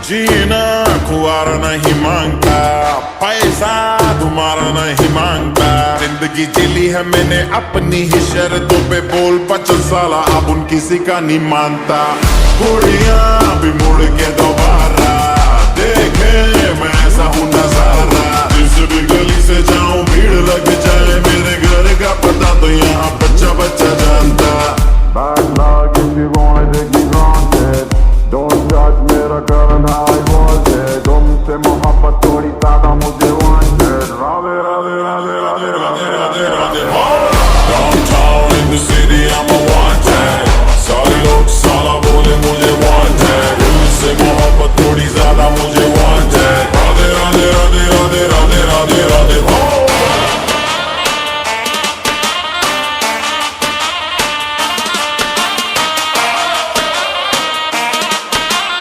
जीना खुआरा नहीं मांगता, पैसा तुम्हारा नहीं मांगता। जिंदगी जिली है मैंने अपनी ही शर्तों पे, बोल 25 साला अब उन किसी का नहीं मानता। कुड़ियां भी मुड़ के दोबारा देखे मैं ऐसा हूँ नजारा। जिस भी गली से जाऊं भीड़ लग जाए, मेरे घर का पता तो यहाँ बच्चा बच्चा जानता। Bad luck if you wanted to get granted. Don't judge me,